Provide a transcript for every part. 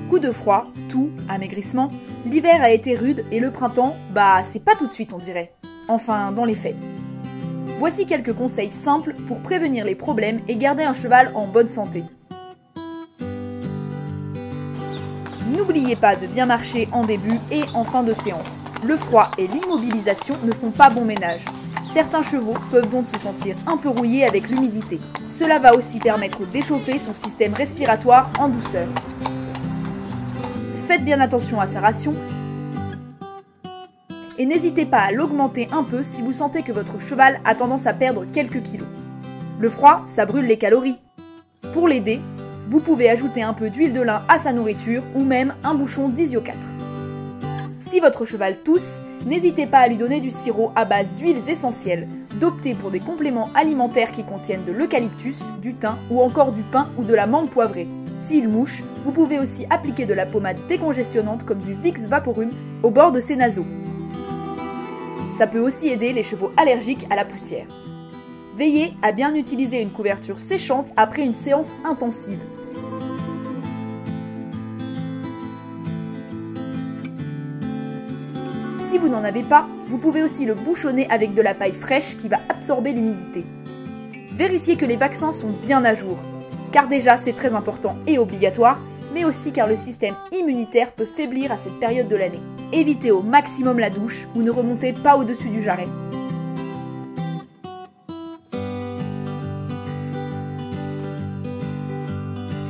Coup de froid, toux, amaigrissement, l'hiver a été rude et le printemps, c'est pas tout de suite on dirait. Enfin, dans les faits. Voici quelques conseils simples pour prévenir les problèmes et garder un cheval en bonne santé. N'oubliez pas de bien marcher en début et en fin de séance. Le froid et l'immobilisation ne font pas bon ménage. Certains chevaux peuvent donc se sentir un peu rouillés avec l'humidité. Cela va aussi permettre d'échauffer son système respiratoire en douceur. Faites bien attention à sa ration et n'hésitez pas à l'augmenter un peu si vous sentez que votre cheval a tendance à perdre quelques kilos. Le froid, ça brûle les calories. Pour l'aider, vous pouvez ajouter un peu d'huile de lin à sa nourriture ou même un bouchon d'Isio 4. Si votre cheval tousse, n'hésitez pas à lui donner du sirop à base d'huiles essentielles, d'opter pour des compléments alimentaires qui contiennent de l'eucalyptus, du thym ou encore du pin ou de la menthe poivrée. S'il mouche, vous pouvez aussi appliquer de la pommade décongestionnante comme du Vicks Vaporum au bord de ses naseaux. Ça peut aussi aider les chevaux allergiques à la poussière. Veillez à bien utiliser une couverture séchante après une séance intensive. Si vous n'en avez pas, vous pouvez aussi le bouchonner avec de la paille fraîche qui va absorber l'humidité. Vérifiez que les vaccins sont bien à jour, car déjà c'est très important et obligatoire, mais aussi car le système immunitaire peut faiblir à cette période de l'année. Évitez au maximum la douche ou ne remontez pas au-dessus du jarret.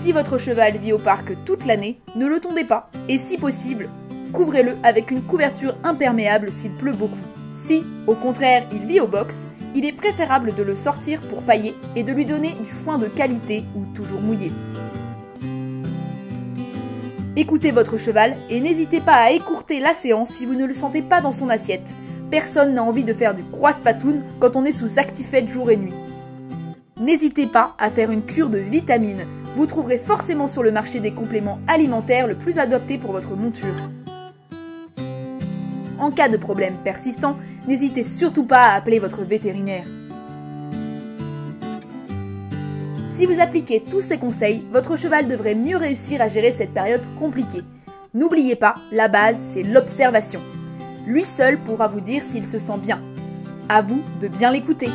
Si votre cheval vit au parc toute l'année, ne le tondez pas et si possible, couvrez-le avec une couverture imperméable s'il pleut beaucoup. Si, au contraire, il vit au box, il est préférable de le sortir pour pailler et de lui donner du foin de qualité ou toujours mouillé. Écoutez votre cheval et n'hésitez pas à écourter la séance si vous ne le sentez pas dans son assiette. Personne n'a envie de faire du croise-patoune quand on est sous Actifed jour et nuit. N'hésitez pas à faire une cure de vitamines. Vous trouverez forcément sur le marché des compléments alimentaires le plus adapté pour votre monture. En cas de problème persistant, n'hésitez surtout pas à appeler votre vétérinaire. Si vous appliquez tous ces conseils, votre cheval devrait mieux réussir à gérer cette période compliquée. N'oubliez pas, la base, c'est l'observation. Lui seul pourra vous dire s'il se sent bien. À vous de bien l'écouter.